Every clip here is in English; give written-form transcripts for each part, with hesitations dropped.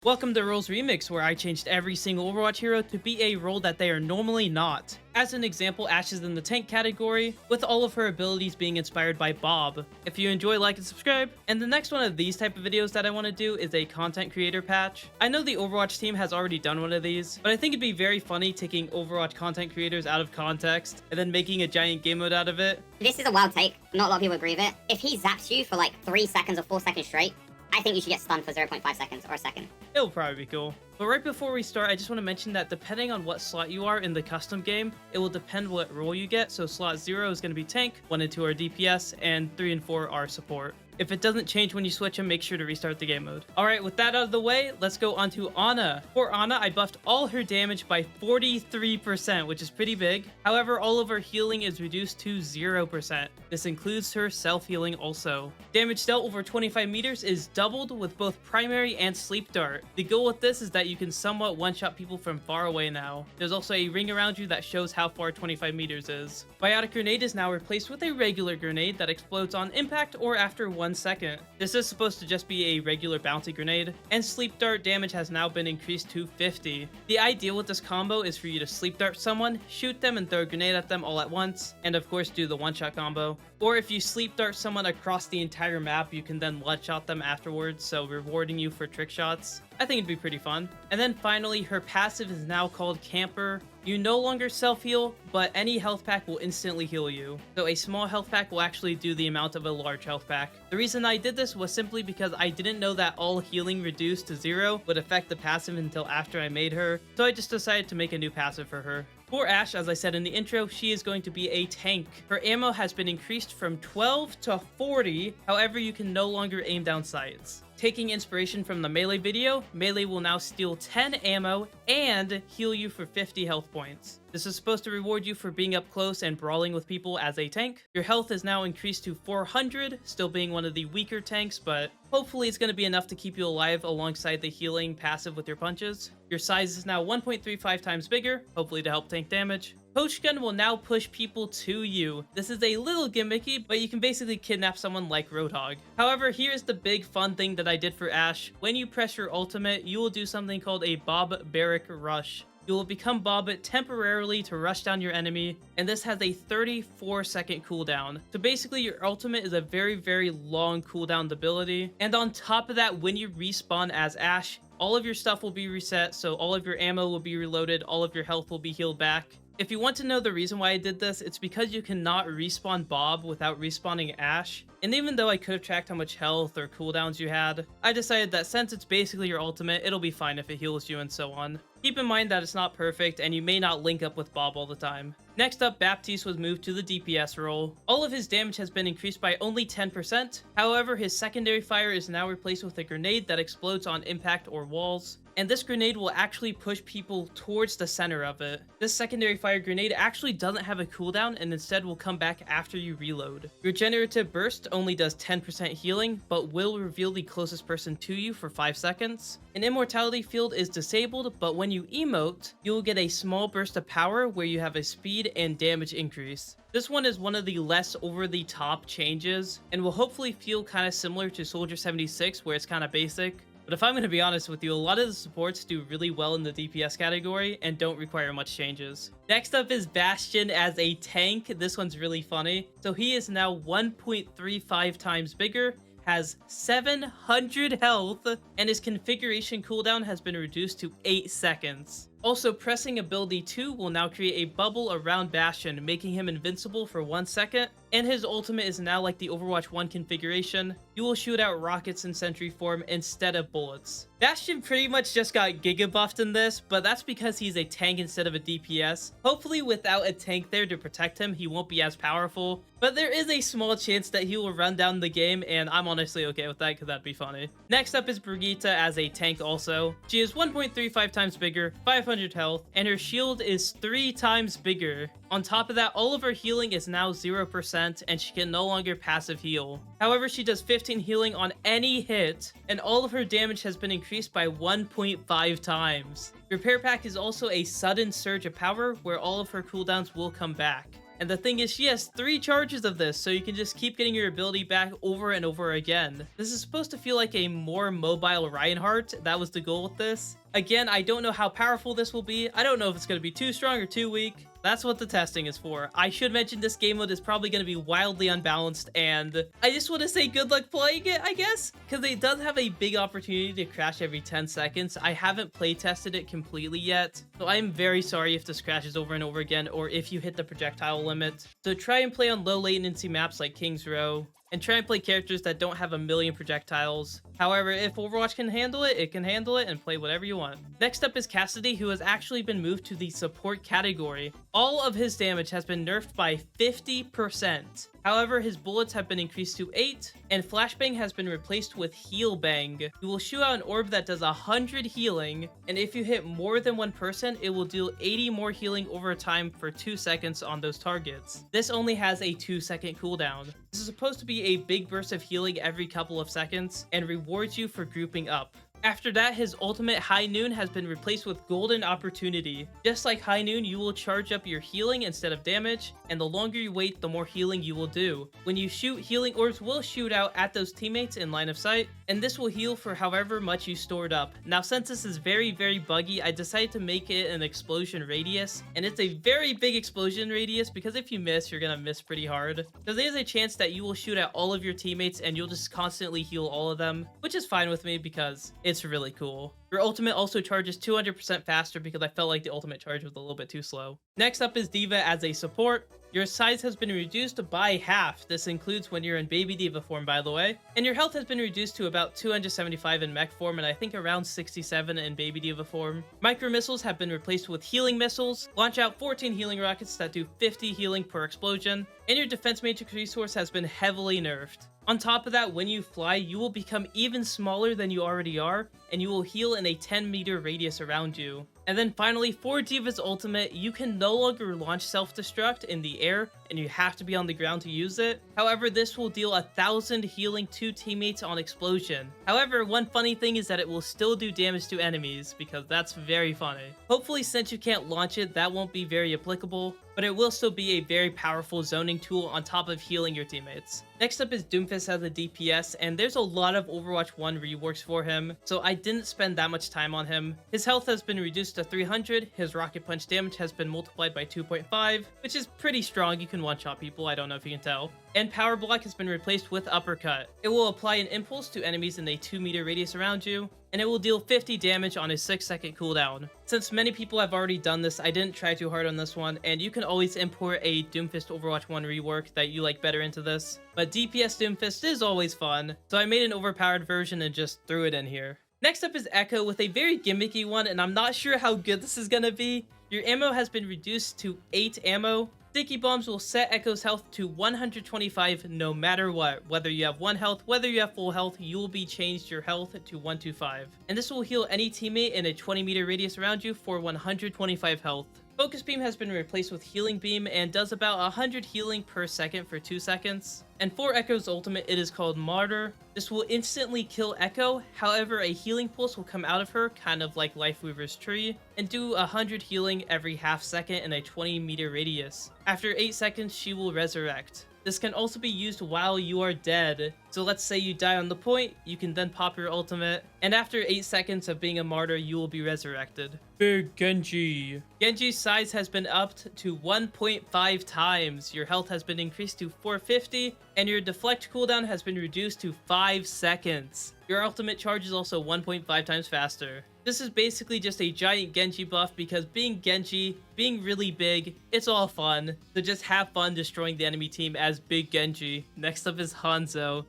Welcome to Roles Remix, where I changed every single Overwatch hero to be a role that they are normally not. As an example, Ashe is in the tank category, with all of her abilities being inspired by Bob. If you enjoy, like and subscribe. And the next one of these type of videos that I want to do is a content creator patch. I know the Overwatch team has already done one of these, but I think it'd be very funny taking Overwatch content creators out of context and then making a giant game mode out of it. This is a wild take. Not a lot of people agree with it. If he zaps you for like 3 seconds or 4 seconds straight, I think you should get stunned for 0.5 seconds or a second. It'll probably be cool. But right before we start, I just want to mention that depending on what slot you are in the custom game, it will depend what role you get. So slot 0 is going to be tank, 1 and 2 are DPS, and 3 and 4 are support. If it doesn't change when you switch them, make sure to restart the game mode. Alright, with that out of the way, let's go on to Ana. For Ana, I buffed all her damage by 43%, which is pretty big. However, all of her healing is reduced to 0%. This includes her self-healing also. Damage dealt over 25 meters is doubled with both primary and sleep dart. The goal with this is that you can somewhat one-shot people from far away now. There's also a ring around you that shows how far 25 meters is. Biotic grenade is now replaced with a regular grenade that explodes on impact or after 1 second. This is supposed to just be a regular bounty grenade, and sleep dart damage has now been increased to 50. The idea with this combo is for you to sleep dart someone, shoot them and throw a grenade at them all at once, and of course do the one-shot combo. Or if you sleep dart someone across the entire map, you can then one-shot them afterwards, so rewarding you for trick shots. I think it'd be pretty fun. And then finally, her passive is now called Camper. You no longer self-heal, but any health pack will instantly heal you. So a small health pack will actually do the amount of a large health pack. The reason I did this was simply because I didn't know that all healing reduced to 0 would affect the passive until after I made her, so I just decided to make a new passive for her. For Ashe, as I said in the intro, she is going to be a tank. Her ammo has been increased from 12 to 40, however you can no longer aim down sights. Taking inspiration from the melee video, melee will now steal 10 ammo and heal you for 50 health points. This is supposed to reward you for being up close and brawling with people as a tank. Your health is now increased to 400, still being one of the weaker tanks, but hopefully it's going to be enough to keep you alive alongside the healing passive with your punches. Your size is now 1.35 times bigger, hopefully to help tank damage. Poach gun will now push people to you. This is a little gimmicky, but you can basically kidnap someone like Roadhog. However, here's the big fun thing that I did for Ashe. When you press your ultimate, you will do something called a Bob Barrack Rush. You will become Bob temporarily to rush down your enemy, and this has a 34-second cooldown. So basically, your ultimate is a very long cooldown ability. And on top of that, when you respawn as Ashe, all of your stuff will be reset, so all of your ammo will be reloaded, all of your health will be healed back. If you want to know the reason why I did this, it's because you cannot respawn Bob without respawning Ashe. And even though I could have tracked how much health or cooldowns you had, I decided that since it's basically your ultimate, it'll be fine if it heals you and so on. Keep in mind that it's not perfect and you may not link up with Bob all the time. Next up, Baptiste was moved to the DPS role. All of his damage has been increased by only 10%. However, his secondary fire is now replaced with a grenade that explodes on impact or walls. And this grenade will actually push people towards the center of it. This secondary fire grenade actually doesn't have a cooldown and instead will come back after you reload. Regenerative burst only does 10% healing, but will reveal the closest person to you for 5 seconds. An immortality field is disabled, but when you emote, you will get a small burst of power where you have a speed and damage increase. This one is one of the less over-the-top changes, and will hopefully feel kind of similar to Soldier 76, where it's kind of basic. But if I'm going to be honest with you, a lot of the supports do really well in the DPS category and don't require much changes. Next up is Bastion as a tank. This one's really funny. So he is now 1.35 times bigger, has 700 health, and his configuration cooldown has been reduced to 8 seconds. Also, pressing ability 2 will now create a bubble around Bastion, making him invincible for 1 second, and his ultimate is now like the Overwatch 1 configuration. You will shoot out rockets in sentry form instead of bullets. Bastion pretty much just got giga buffed in this, but that's because he's a tank instead of a DPS. Hopefully without a tank there to protect him, he won't be as powerful, but there is a small chance that he will run down the game, and I'm honestly okay with that because that'd be funny. Next up is Brigitte as a tank also. She is 1.35 times bigger, 500 health, and her shield is 3 times bigger. On top of that, all of her healing is now 0%, and she can no longer passive heal. However, she does 15 healing on any hit, and all of her damage has been increased by 1.5 times. Repair Pack is also a sudden surge of power, where all of her cooldowns will come back. And the thing is, she has 3 charges of this, so you can just keep getting your ability back over and over again. This is supposed to feel like a more mobile Reinhardt. That was the goal with this. Again, I don't know how powerful this will be. I don't know if it's going to be too strong or too weak. That's what the testing is for. I should mention this game mode is probably going to be wildly unbalanced, and I just want to say good luck playing it, I guess, because it does have a big opportunity to crash every 10 seconds. I haven't play tested it completely yet, so I'm very sorry if this crashes over and over again, or if you hit the projectile limit. So try and play on low latency maps like King's Row, and try and play characters that don't have a million projectiles. However, if Overwatch can handle it, it can handle it and play whatever you want. Next up is Cassidy, who has actually been moved to the support category. All of his damage has been nerfed by 50%. However, his bullets have been increased to 8, and Flashbang has been replaced with Heal Bang. You will shoot out an orb that does 100 healing, and if you hit more than one person, it will deal 80 more healing over time for 2 seconds on those targets. This only has a 2-second cooldown. This is supposed to be a big burst of healing every couple of seconds, and rewards you for grouping up. After that, his ultimate High Noon has been replaced with Golden Opportunity. Just like High Noon, you will charge up your healing instead of damage, and the longer you wait, the more healing you will do. When you shoot, healing orbs will shoot out at those teammates in line of sight, and this will heal for however much you stored up. Now, since this is very buggy, I decided to make it an explosion radius, and it's a very big explosion radius because if you miss, you're gonna miss pretty hard. So there's a chance that you will shoot at all of your teammates and you'll just constantly heal all of them, which is fine with me because it's really cool. Your ultimate also charges 200% faster because I felt like the ultimate charge was a little bit too slow. Next up is D.Va as a support. Your size has been reduced by half. This includes when you're in baby D.Va form, by the way. And your health has been reduced to about 275 in mech form, and I think around 67 in baby D.Va form. Micro missiles have been replaced with healing missiles. Launch out 14 healing rockets that do 50 healing per explosion. And your defense matrix resource has been heavily nerfed. On top of that, when you fly, you will become even smaller than you already are, and you will heal in a 10-meter radius around you. And then finally, for D.Va's ultimate, you can no longer launch self-destruct in the air, and you have to be on the ground to use it. However, this will deal 1,000 healing to teammates on explosion. However, one funny thing is that it will still do damage to enemies, because that's very funny. Hopefully, since you can't launch it, that won't be very applicable, but it will still be a very powerful zoning tool on top of healing your teammates. Next up is Doomfist as a DPS, and there's a lot of Overwatch 1 reworks for him, so I didn't spend that much time on him. His health has been reduced to 300, his rocket punch damage has been multiplied by 2.5, which is pretty strong. You can one-shot people, I don't know if you can tell. And Power Block has been replaced with Uppercut. It will apply an impulse to enemies in a 2-meter radius around you, and it will deal 50 damage on a 6-second cooldown. Since many people have already done this, I didn't try too hard on this one, and you can always import a Doomfist Overwatch 1 rework that you like better into this. But DPS Doomfist is always fun, so I made an overpowered version and just threw it in here. Next up is Echo with a very gimmicky one, and I'm not sure how good this is gonna be. Your ammo has been reduced to 8 ammo. Sticky Bombs will set Echo's health to 125 no matter what. Whether you have 1 health, whether you have full health, you will be changed your health to 125. And this will heal any teammate in a 20-meter radius around you for 125 health. Focus Beam has been replaced with Healing Beam and does about 100 healing per second for 2 seconds. And for Echo's ultimate, it is called Martyr. This will instantly kill Echo, however a healing pulse will come out of her, kind of like Lifeweaver's tree, and do 100 healing every half second in a 20-meter radius. After 8 seconds, she will resurrect. This can also be used while you are dead. So let's say you die on the point, you can then pop your ultimate, and after 8 seconds of being a martyr, you will be resurrected. Big Genji. Genji's size has been upped to 1.5 times. Your health has been increased to 450, and your deflect cooldown has been reduced to 5 seconds. Your ultimate charge is also 1.5 times faster. This is basically just a giant Genji buff because being Genji, being really big, it's all fun. So just have fun destroying the enemy team as Big Genji. Next up is Hanzo.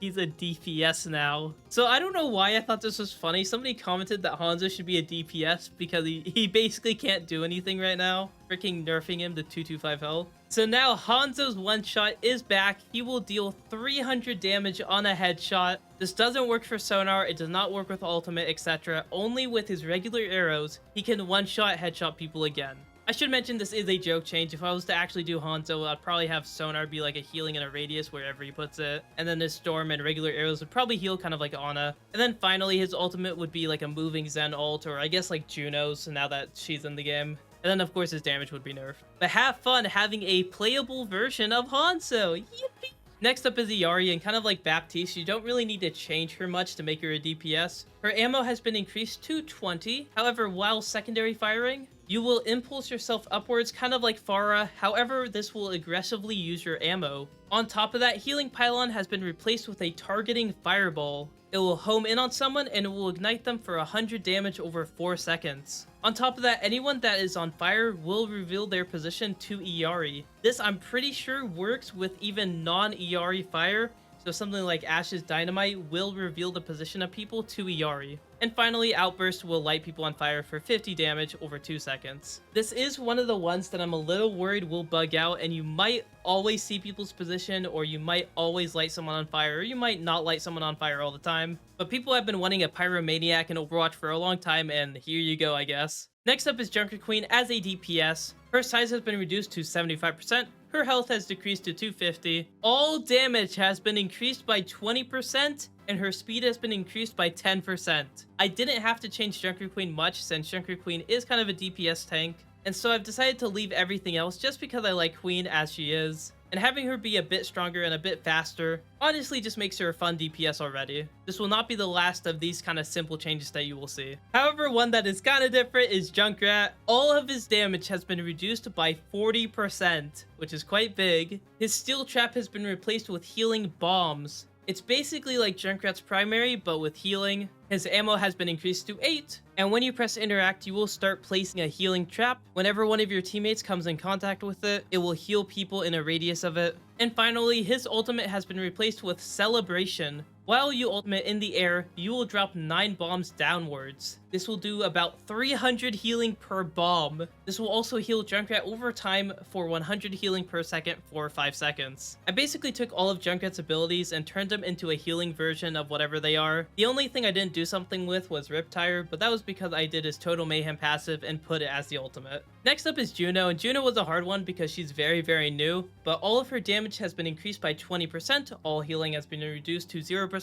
He's a DPS now. So I don't know why I thought this was funny. Somebody commented that Hanzo should be a DPS because he basically can't do anything right now. Freaking nerfing him to 225 health. So now Hanzo's one-shot is back. He will deal 300 damage on a headshot. This doesn't work for sonar, it does not work with ultimate, etc. Only with his regular arrows, he can one-shot headshot people again. I should mention this is a joke change. If I was to actually do Hanzo, I'd probably have sonar be like a healing in a radius wherever he puts it. And then his storm and regular arrows would probably heal kind of like Ana. And then finally his ultimate would be like a moving Zen ult, or I guess like Juno's now that she's in the game. And then, of course, his damage would be nerfed. But have fun having a playable version of Hanzo. Yippee! Next up is Illari, and kind of like Baptiste, you don't really need to change her much to make her a DPS. Her ammo has been increased to 20. However, while secondary firing, you will impulse yourself upwards, kind of like Pharah. However, this will aggressively use your ammo. On top of that, Healing Pylon has been replaced with a targeting fireball. It will home in on someone and it will ignite them for 100 damage over 4 seconds. On top of that, anyone that is on fire will reveal their position to Illari. This, I'm pretty sure, works with even non-Illari fire, so something like Ashe's Dynamite will reveal the position of people to Illari. And finally, Outburst will light people on fire for 50 damage over 2 seconds. This is one of the ones that I'm a little worried will bug out, and you might always see people's position, or you might always light someone on fire, or you might not light someone on fire all the time. But people have been wanting a Pyromaniac in Overwatch for a long time, and here you go, I guess. Next up is Junkrat Queen as a DPS. Her size has been reduced to 75%. Her health has decreased to 250. All damage has been increased by 20%, and her speed has been increased by 10%. I didn't have to change Junkrat Queen much since Junkrat Queen is kind of a DPS tank, and so I've decided to leave everything else just because I like Queen as she is. And having her be a bit stronger and a bit faster honestly just makes her a fun DPS already. This will not be the last of these kind of simple changes that you will see. However, one that is kind of different is Junkrat. All of his damage has been reduced by 40%, which is quite big. His steel trap has been replaced with healing bombs. It's basically like Junkrat's primary, but with healing. His ammo has been increased to 8, and when you press interact, you will start placing a healing trap. Whenever one of your teammates comes in contact with it, it will heal people in a radius of it. And finally, his ultimate has been replaced with Celebration. While you ultimate in the air, you will drop 9 bombs downwards. This will do about 300 healing per bomb. This will also heal Junkrat over time for 100 healing per second for 5 seconds. I basically took all of Junkrat's abilities and turned them into a healing version of whatever they are. The only thing I didn't do something with was Riptire, but that was because I did his Total Mayhem passive and put it as the ultimate. Next up is Juno, and Juno was a hard one because she's very new, but all of her damage has been increased by 20%, all healing has been reduced to 0%.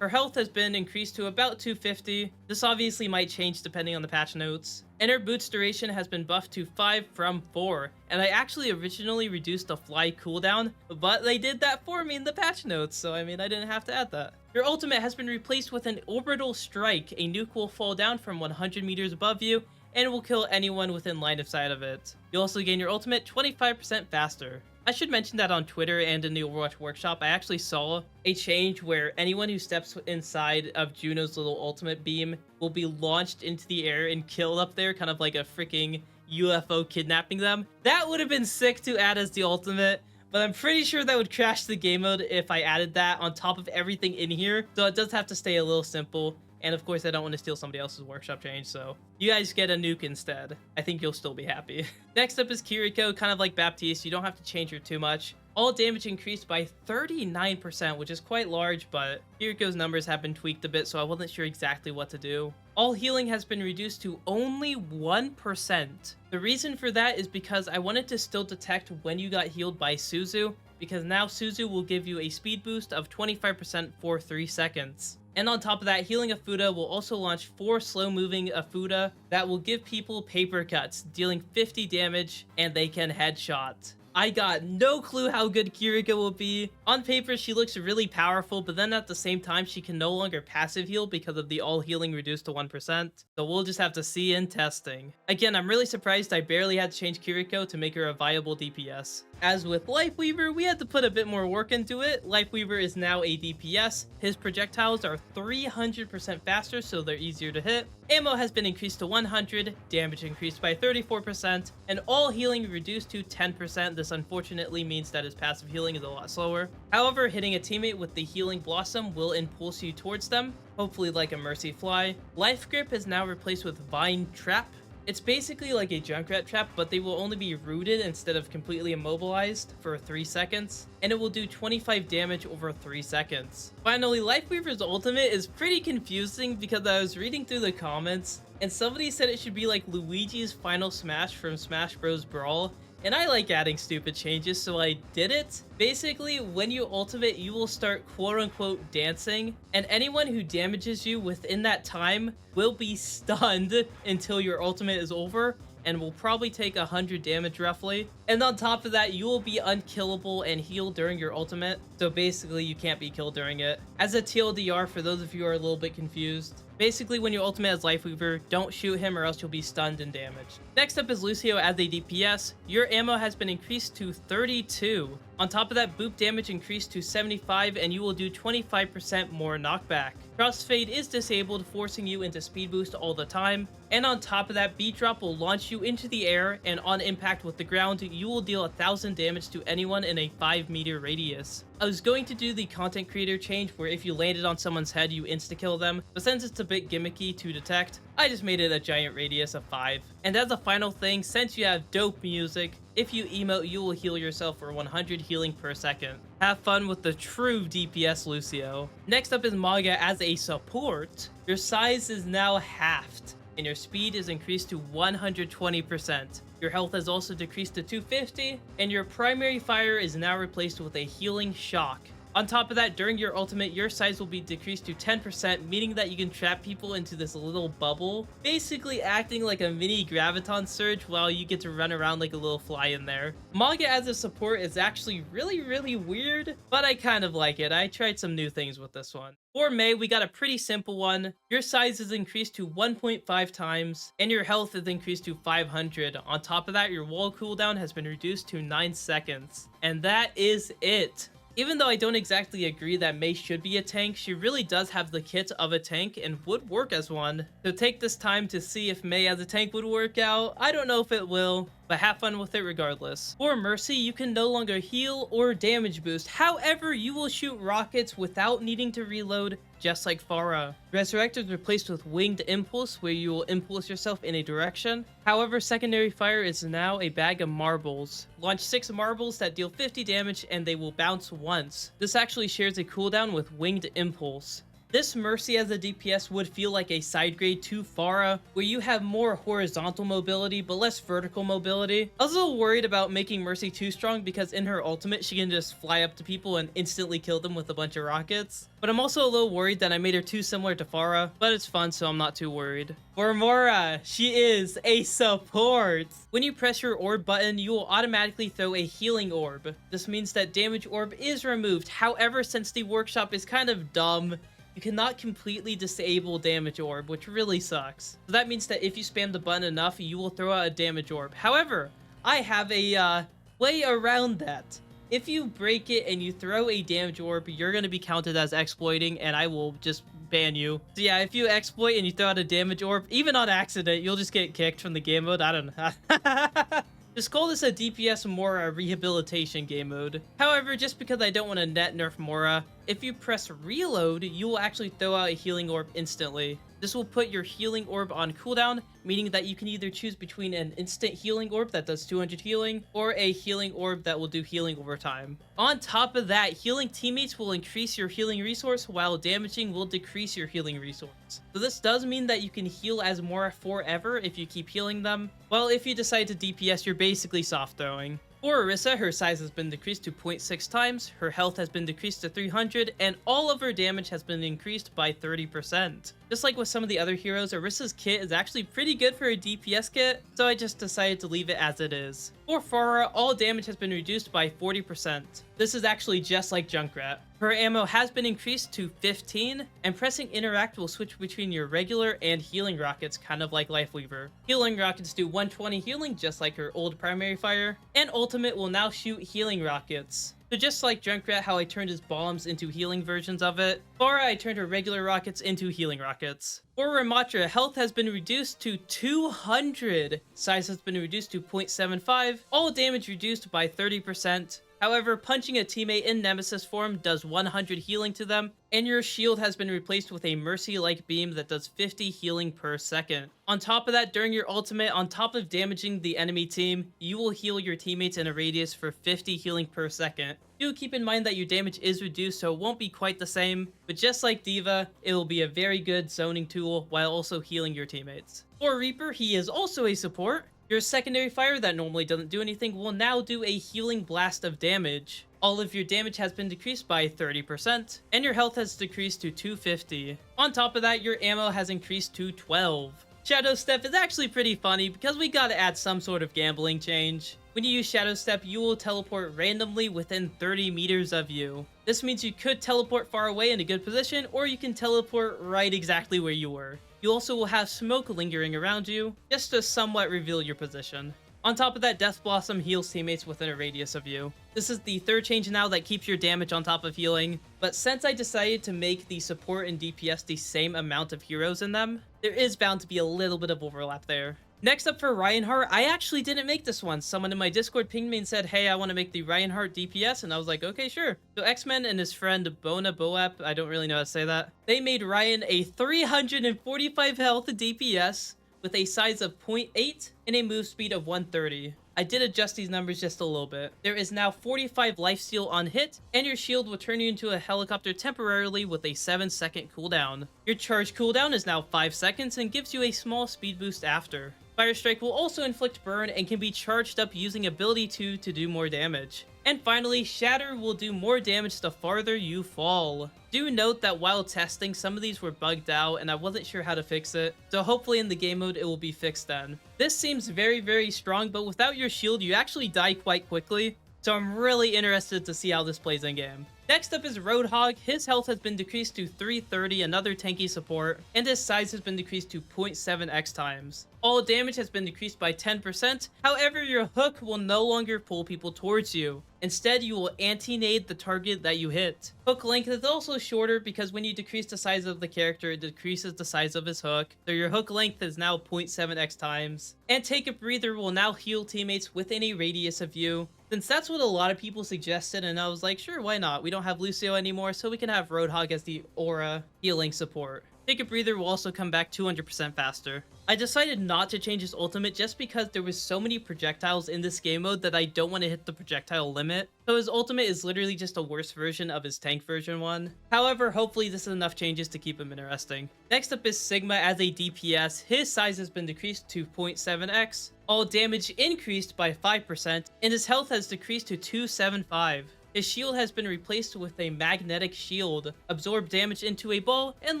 Her health has been increased to about 250. This obviously might change depending on the patch notes. And her boots duration has been buffed to 5 from 4. And I actually originally reduced the fly cooldown, but they did that for me in the patch notes, so I mean, I didn't have to add that. Your ultimate has been replaced with an orbital strike. A nuke will fall down from 100 meters above you, and will kill anyone within line of sight of it. You'll also gain your ultimate 25% faster. I should mention that on Twitter and in the Overwatch workshop, I actually saw a change where anyone who steps inside of Juno's little ultimate beam will be launched into the air and killed up there, kind of like a freaking UFO kidnapping them. That would have been sick to add as the ultimate, but I'm pretty sure that would crash the game mode if I added that on top of everything in here, so it does have to stay a little simple. And of course, I don't want to steal somebody else's workshop change, so you guys get a nuke instead. I think you'll still be happy. Next up is Kiriko, kind of like Baptiste. You don't have to change her too much. All damage increased by 39%, which is quite large, but Kiriko's numbers have been tweaked a bit, so I wasn't sure exactly what to do. All healing has been reduced to only 1%. The reason for that is because I wanted to still detect when you got healed by Suzu, because now Suzu will give you a speed boost of 25% for 3 seconds. And on top of that, healing Afuda will also launch 4 slow-moving Afuda that will give people paper cuts, dealing 50 damage, and they can headshot. I got no clue how good Kiriko will be. On paper, she looks really powerful, but then at the same time, she can no longer passive heal because of the all healing reduced to 1%. So we'll just have to see in testing. Again, I'm really surprised I barely had to change Kiriko to make her a viable DPS. As with Lifeweaver, we had to put a bit more work into it. Lifeweaver is now a DPS. His projectiles are 300% faster, so they're easier to hit. Ammo has been increased to 100, damage increased by 34%, and all healing reduced to 10%. This unfortunately means that his passive healing is a lot slower. However, hitting a teammate with the Healing Blossom will impulse you towards them, hopefully like a Mercy Fly. Life Grip is now replaced with Vine Trap. It's basically like a Junkrat trap, but they will only be rooted instead of completely immobilized for 3 seconds, and it will do 25 damage over 3 seconds. Finally, Lifeweaver's ultimate is pretty confusing because I was reading through the comments, and somebody said it should be like Luigi's Final Smash from Smash Bros. Brawl, and I like adding stupid changes, so I did it. Basically, when you ultimate, you will start quote-unquote dancing, and anyone who damages you within that time will be stunned until your ultimate is over, and will probably take 100 damage roughly. And on top of that, you will be unkillable and heal during your ultimate, so basically you can't be killed during it. As a TLDR, for those of you who are a little bit confused, basically when your ultimate has Lifeweaver, don't shoot him or else you'll be stunned and damaged. Next up is Lucio as a DPS. Your ammo has been increased to 32. On top of that, boop damage increased to 75, and you will do 25% more knockback. Crossfade is disabled, forcing you into speed boost all the time. And on top of that, beat drop will launch you into the air, and on impact with the ground, you will deal 1000 damage to anyone in a 5-meter radius. I was going to do the content creator change where if you landed on someone's head, you insta-kill them, but since it's a bit gimmicky to detect, I just made it a giant radius of 5. And as a final thing, since you have dope music, if you emote, you will heal yourself for 100 healing per second. Have fun with the true DPS Lucio. Next up is Mauga as a support. Your size is now halved, and your speed is increased to 120%. Your health has also decreased to 250, and your primary fire is now replaced with a healing shock. On top of that, during your ultimate, your size will be decreased to 10%, meaning that you can trap people into this little bubble, basically acting like a mini graviton surge while you get to run around like a little fly in there. Mauga as a support is actually really weird, but I kind of like it. I tried some new things with this one. For Mei, we got a pretty simple one. Your size is increased to 1.5 times, and your health is increased to 500. On top of that, your wall cooldown has been reduced to 9 seconds. And that is it. Even though I don't exactly agree that Mei should be a tank, she really does have the kit of a tank and would work as one. So take this time to see if Mei as a tank would work out. I don't know if it will, but have fun with it regardless. For Mercy, you can no longer heal or damage boost. However, you will shoot rockets without needing to reload, just like Pharah. Resurrect is replaced with Winged Impulse, where you will impulse yourself in a direction. However, secondary fire is now a bag of marbles. Launch 6 marbles that deal 50 damage, and they will bounce once. This actually shares a cooldown with Winged Impulse. This Mercy as a DPS would feel like a side grade to Pharah, where you have more horizontal mobility but less vertical mobility. I was a little worried about making Mercy too strong because in her ultimate she can just fly up to people and instantly kill them with a bunch of rockets. But I'm also a little worried that I made her too similar to Pharah, but it's fun so I'm not too worried. For Moira, she is a support. When you press your orb button, you will automatically throw a healing orb. This means that damage orb is removed. However, since the workshop is kind of dumb, you cannot completely disable damage orb, which really sucks. So that means that if you spam the button enough, you will throw out a damage orb. However, I have a way around that. If you break it and you throw a damage orb, you're going to be counted as exploiting, and I will just ban you. So yeah, if you exploit and you throw out a damage orb, even on accident, you'll just get kicked from the game mode. I don't know. Just call this a DPS Moira rehabilitation game mode. However, just because I don't want to net nerf Moira, if you press reload, you will actually throw out a healing orb instantly. This will put your healing orb on cooldown, meaning that you can either choose between an instant healing orb that does 200 healing, or a healing orb that will do healing over time. On top of that, healing teammates will increase your healing resource, while damaging will decrease your healing resource. So this does mean that you can heal as Moira forever if you keep healing them, while if you decide to DPS, you're basically soft throwing. For Orisa, her size has been decreased to 0.6 times, her health has been decreased to 300, and all of her damage has been increased by 30%. Just like with some of the other heroes, Orisa's kit is actually pretty good for a DPS kit, so I just decided to leave it as it is. For Pharah, all damage has been reduced by 40%. This is actually just like Junkrat. Her ammo has been increased to 15, and pressing interact will switch between your regular and healing rockets, kind of like Lifeweaver. Healing rockets do 120 healing, just like her old primary fire, and ultimate will now shoot healing rockets. So just like Junkrat, how I turned his bombs into healing versions of it, Pharah, I turned her regular rockets into healing rockets. For Ramattra, health has been reduced to 200, size has been reduced to 0.75, all damage reduced by 30%. However, punching a teammate in Nemesis form does 100 healing to them, and your shield has been replaced with a Mercy-like beam that does 50 healing per second. On top of that, during your ultimate, on top of damaging the enemy team, you will heal your teammates in a radius for 50 healing per second. Do keep in mind that your damage is reduced, so it won't be quite the same, but just like D.Va, it will be a very good zoning tool while also healing your teammates. For Reaper, he is also a support. Your secondary fire that normally doesn't do anything will now do a healing blast of damage. All of your damage has been decreased by 30%, and your health has decreased to 250. On top of that, your ammo has increased to 12. Shadow Step is actually pretty funny because we gotta add some sort of gambling change. When you use Shadow Step, you will teleport randomly within 30 meters of you. This means you could teleport far away in a good position, or you can teleport right exactly where you were. You also will have smoke lingering around you, just to somewhat reveal your position. On top of that, Death Blossom heals teammates within a radius of you. This is the third change now that keeps your damage on top of healing, but since I decided to make the support and DPS the same amount of heroes in them, there is bound to be a little bit of overlap there. Next up for Reinhardt, I actually didn't make this one. Someone in my Discord pinged me and said, hey, I want to make the Reinhardt DPS, and I was like, okay, sure. So X-Men and his friend Bona Boap, I don't really know how to say that, they made Ryan a 345 health DPS with a size of 0.8 and a move speed of 130. I did adjust these numbers just a little bit. There is now 45 lifesteal on hit, and your shield will turn you into a helicopter temporarily with a 7-second cooldown. Your charge cooldown is now 5 seconds and gives you a small speed boost after. Fire Strike will also inflict burn and can be charged up using ability 2 to do more damage. And finally, Shatter will do more damage the farther you fall. Do note that while testing, some of these were bugged out and I wasn't sure how to fix it, so hopefully in the game mode it will be fixed then. This seems very strong, but without your shield you actually die quite quickly, so I'm really interested to see how this plays in game. Next up is Roadhog. His health has been decreased to 330, another tanky support, and his size has been decreased to 0.7x times. All damage has been decreased by 10%, however your hook will no longer pull people towards you. Instead, you will anti-nade the target that you hit. Hook length is also shorter because when you decrease the size of the character, it decreases the size of his hook, so your hook length is now 0.7x times. And Take a Breather will now heal teammates within a radius of you, since that's what a lot of people suggested, and I was like, sure, why not? We don't have Lucio anymore, so we can have Roadhog as the aura healing support. Take a Breather will also come back 200% faster. I decided not to change his ultimate just because there was so many projectiles in this game mode that I don't want to hit the projectile limit. So his ultimate is literally just a worse version of his tank version one. However, hopefully this is enough changes to keep him interesting. Next up is Sigma as a DPS. His size has been decreased to 0.7x. All damage increased by 5%, and his health has decreased to 275. His shield has been replaced with a magnetic shield. Absorb damage into a ball and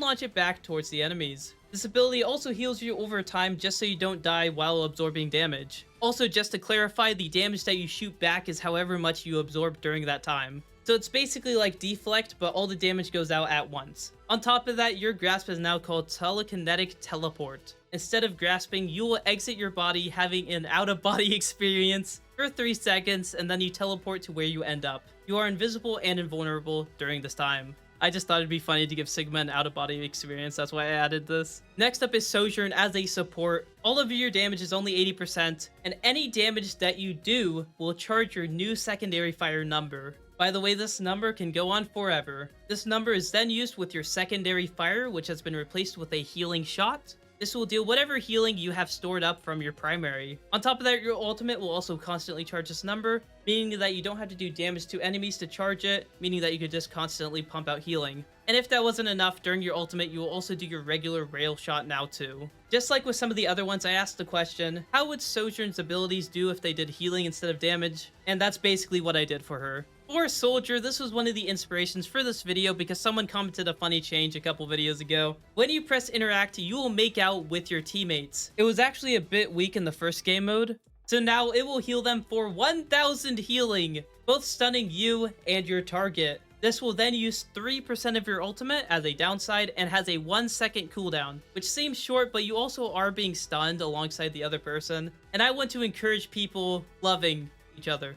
launch it back towards the enemies. This ability also heals you over time just so you don't die while absorbing damage. Also, just to clarify, the damage that you shoot back is however much you absorb during that time. So it's basically like deflect, but all the damage goes out at once. On top of that, your grasp is now called telekinetic teleport. Instead of grasping, you will exit your body having an out-of-body experience for 3 seconds, and then you teleport to where you end up. You are invisible and invulnerable during this time. I just thought it'd be funny to give Sigma an out-of-body experience, that's why I added this. Next up is Sojourn as a support. All of your damage is only 80%, and any damage that you do will charge your new secondary fire number. By the way, this number can go on forever. This number is then used with your secondary fire, which has been replaced with a healing shot. This will deal whatever healing you have stored up from your primary. On top of that, your ultimate will also constantly charge this number, meaning that you don't have to do damage to enemies to charge it, meaning that you could just constantly pump out healing. And if that wasn't enough, during your ultimate, you will also do your regular rail shot now too. Just like with some of the other ones, I asked the question, how would Sojourn's abilities do if they did healing instead of damage? And that's basically what I did for her. For Soldier, this was one of the inspirations for this video because someone commented a funny change a couple videos ago. When you press interact, you will make out with your teammates. It was actually a bit weak in the first game mode, so now it will heal them for 1000 healing, both stunning you and your target. This will then use 3% of your ultimate as a downside and has a 1 second cooldown, which seems short, but you also are being stunned alongside the other person, and I want to encourage people loving each other.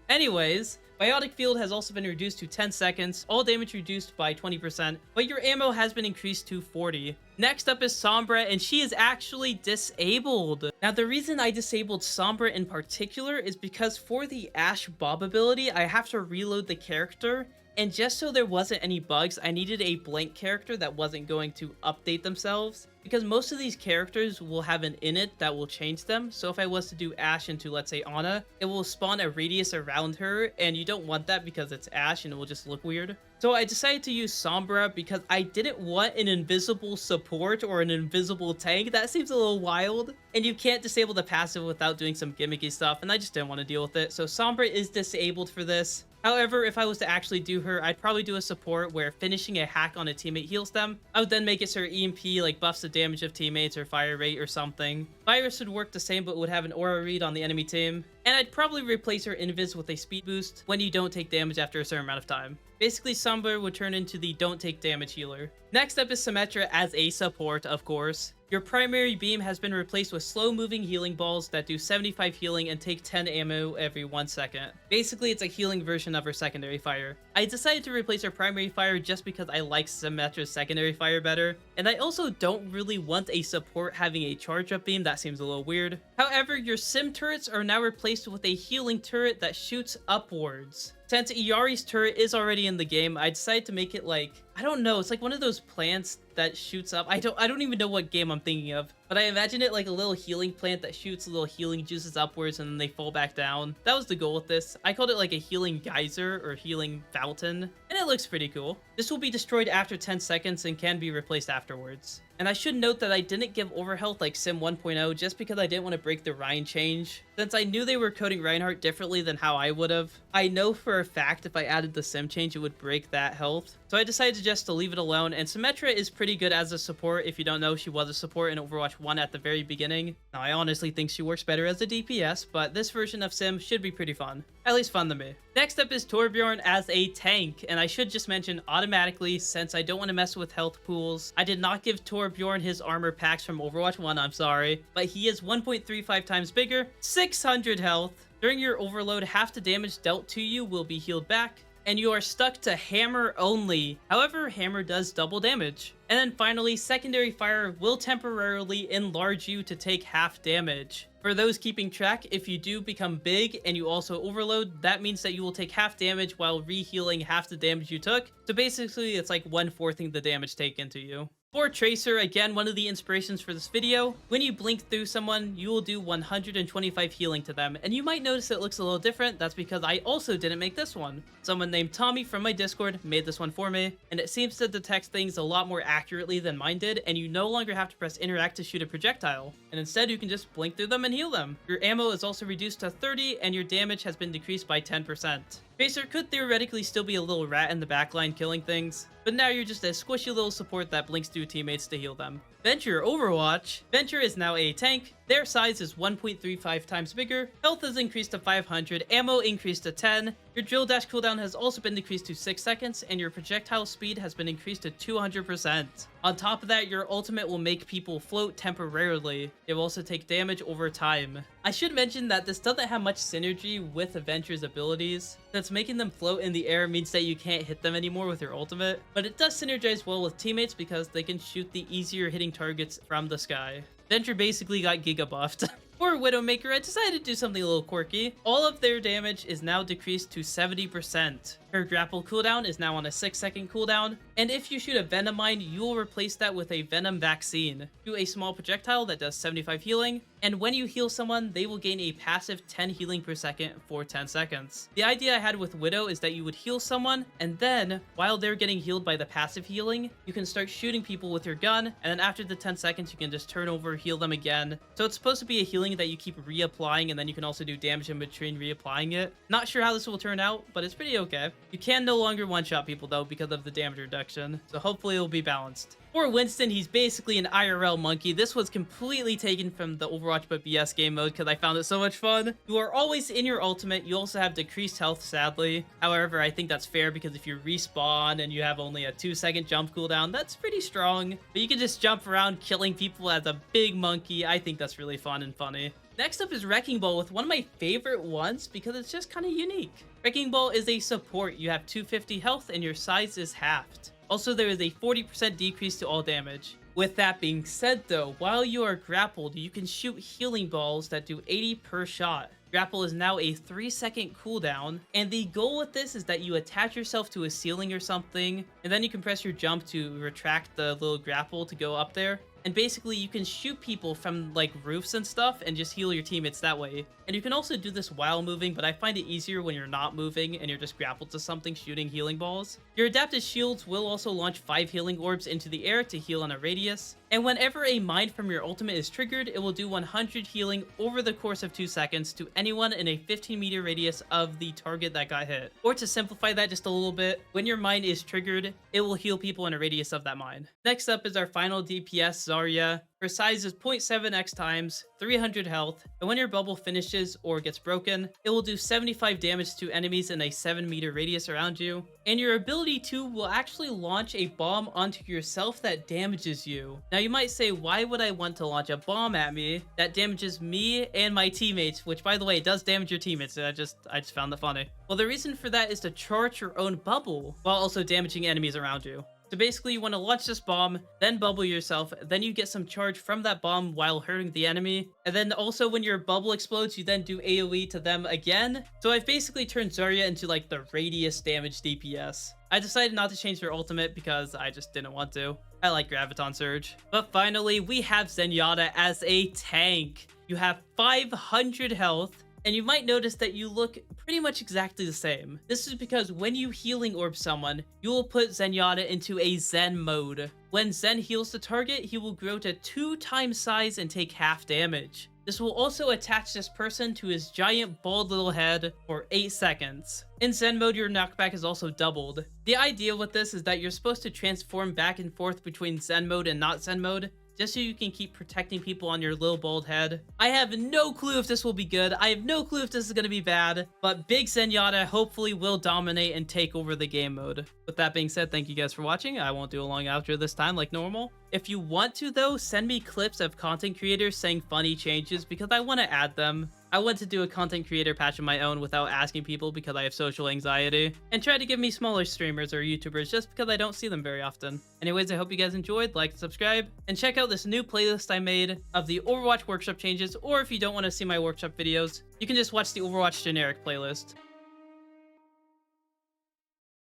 Anyways, Biotic Field has also been reduced to 10 seconds, all damage reduced by 20%, but your ammo has been increased to 40. Next up is Sombra, and she is actually disabled. Now, the reason I disabled Sombra in particular is because for the Ashe Bob ability, I have to reload the character, and just so there wasn't any bugs, I needed a blank character that wasn't going to update themselves, because most of these characters will have an init that will change them. So if I was to do Ashe into, let's say, Ana, it will spawn a radius around her, and you don't want that because it's Ashe and it will just look weird. So I decided to use Sombra because I didn't want an invisible support or an invisible tank. That seems a little wild, and you can't disable the passive without doing some gimmicky stuff, and I just didn't want to deal with it. So Sombra is disabled for this. However, if I was to actually do her, I'd probably do a support where finishing a hack on a teammate heals them. I would then make it so her EMP like buffs the damage of teammates or fire rate or something. Virus would work the same but would have an aura read on the enemy team. And I'd probably replace her invis with a speed boost when you don't take damage after a certain amount of time. Basically, Sombra would turn into the don't take damage healer. Next up is Symmetra as a support, of course. Your primary beam has been replaced with slow-moving healing balls that do 75 healing and take 10 ammo every 1 second. Basically, it's a healing version of her secondary fire. I decided to replace her primary fire just because I like Symmetra's secondary fire better, and I also don't really want a support having a charge-up beam. That seems a little weird. However, your sim turrets are now replaced with a healing turret that shoots upwards. Since Illari's turret is already in the game, I decided to make it like, I don't know, it's like one of those plants that shoots up. I don't even know what game I'm thinking of, but I imagine it like a little healing plant that shoots little healing juices upwards and then they fall back down. That was the goal with this. I called it like a healing geyser or healing fountain, and it looks pretty cool. This will be destroyed after 10 seconds and can be replaced afterwards. And I should note that I didn't give overhealth like Sim 1.0 just because I didn't want to break the Rein change. Since I knew they were coding Reinhardt differently than how I would have, I know for a fact if I added the Sim change it would break that health. So I decided just to leave it alone, and Symmetra is pretty good as a support. If you don't know, she was a support in Overwatch 1 at the very beginning. Now I honestly think she works better as a DPS, but this version of Sim should be pretty fun. At least fun to me. Next up is Torbjorn as a tank, and I should just mention automatically, since I don't want to mess with health pools, I did not give Torbjorn his armor packs from Overwatch 1, I'm sorry, but he is 1.35 times bigger, 600 health. During your overload, half the damage dealt to you will be healed back, and you are stuck to hammer only. However, hammer does double damage. And then finally, secondary fire will temporarily enlarge you to take half damage. For those keeping track, if you do become big and you also overload, that means that you will take half damage while re-healing half the damage you took. So basically, it's like 1/4ing the damage taken to you. For Tracer, again, one of the inspirations for this video, when you blink through someone, you will do 125 healing to them, and you might notice it looks a little different. That's because I also didn't make this one. Someone named Tommy from my Discord made this one for me, and it seems to detect things a lot more accurately than mine did, and you no longer have to press interact to shoot a projectile, and instead you can just blink through them and heal them. Your ammo is also reduced to 30, and your damage has been decreased by 10%. Tracer could theoretically still be a little rat in the backline killing things, but now you're just a squishy little support that blinks through teammates to heal them. Venture Overwatch. Venture is now a tank. Their size is 1.35 times bigger. Health is increased to 500. Ammo increased to 10. Your drill dash cooldown has also been decreased to 6 seconds, and your projectile speed has been increased to 200%. On top of that, your ultimate will make people float temporarily. It will also take damage over time. I should mention that this doesn't have much synergy with Venture's abilities, since making them float in the air means that you can't hit them anymore with your ultimate, but it does synergize well with teammates because they can shoot the easier hitting targets from the sky. Venture basically got giga buffed. For Widowmaker, I decided to do something a little quirky. All of their damage is now decreased to 70%. Her grapple cooldown is now on a 6-second cooldown, and if you shoot a Venom Mine, you will replace that with a Venom Vaccine. Do a small projectile that does 75 healing, and when you heal someone, they will gain a passive 10 healing per second for 10 seconds. The idea I had with Widow is that you would heal someone, and then, while they're getting healed by the passive healing, you can start shooting people with your gun, and then after the 10 seconds, you can just turn over, heal them again. So it's supposed to be a healing that you keep reapplying, and then you can also do damage in between reapplying it. Not sure how this will turn out, but it's pretty okay. You can no longer one-shot people though because of the damage reduction, so hopefully it will be balanced. For Winston, he's basically an IRL monkey. This was completely taken from the Overwatch but BS game mode because I found it so much fun. You are always in your ultimate. You also have decreased health, sadly. However, I think that's fair because if you respawn and you have only a 2-second jump cooldown, that's pretty strong. But you can just jump around killing people as a big monkey. I think that's really fun and funny. Next up is Wrecking Ball with one of my favorite ones because it's just kind of unique. Wrecking Ball is a support. You have 250 health and your size is halved. Also, there is a 40% decrease to all damage. With that being said though, while you are grappled, you can shoot healing balls that do 80 per shot. Grapple is now a 3-second cooldown, and the goal with this is that you attach yourself to a ceiling or something, and then you can press your jump to retract the little grapple to go up there. And basically, you can shoot people from like roofs and stuff and just heal your teammates that way. And you can also do this while moving, but I find it easier when you're not moving and you're just grappled to something shooting healing balls. Your adaptive shields will also launch 5 healing orbs into the air to heal on a radius. And whenever a mine from your ultimate is triggered, it will do 100 healing over the course of 2 seconds to anyone in a 15-meter radius of the target that got hit. Or to simplify that just a little bit, when your mine is triggered, it will heal people in a radius of that mine. Next up is our final DPS, Zarya. Her size is 0.7x times, 300 health, and when your bubble finishes or gets broken, it will do 75 damage to enemies in a 7-meter radius around you. And your ability 2 will actually launch a bomb onto yourself that damages you. Now you might say, why would I want to launch a bomb at me that damages me and my teammates, which by the way, does damage your teammates. I just found that funny. Well, the reason for that is to charge your own bubble while also damaging enemies around you. So basically, you want to launch this bomb, then bubble yourself, then you get some charge from that bomb while hurting the enemy. And then also when your bubble explodes, you then do AoE to them again. So I've basically turned Zarya into like the radius damage DPS. I decided not to change her ultimate because I just didn't want to. I like Graviton Surge. But finally, we have Zenyatta as a tank. You have 500 health. And you might notice that you look pretty much exactly the same. This is because when you healing orb someone, you will put Zenyatta into a Zen mode. When Zen heals the target, he will grow to 2 times size and take half damage. This will also attach this person to his giant bald little head for 8 seconds. In Zen mode, your knockback is also doubled. The idea with this is that you're supposed to transform back and forth between Zen mode and not Zen mode, just so you can keep protecting people on your little bald head. I have no clue if this will be good. I have no clue if this is going to be bad, but Big Zenyatta hopefully will dominate and take over the game mode. With that being said, thank you guys for watching. I won't do a long outro this time like normal. If you want to though, send me clips of content creators saying funny changes because I want to add them. I want to do a content creator patch of my own without asking people because I have social anxiety, and try to give me smaller streamers or YouTubers just because I don't see them very often. Anyways, I hope you guys enjoyed, like, subscribe, and check out this new playlist I made of the Overwatch workshop changes, or if you don't want to see my workshop videos, you can just watch the Overwatch generic playlist.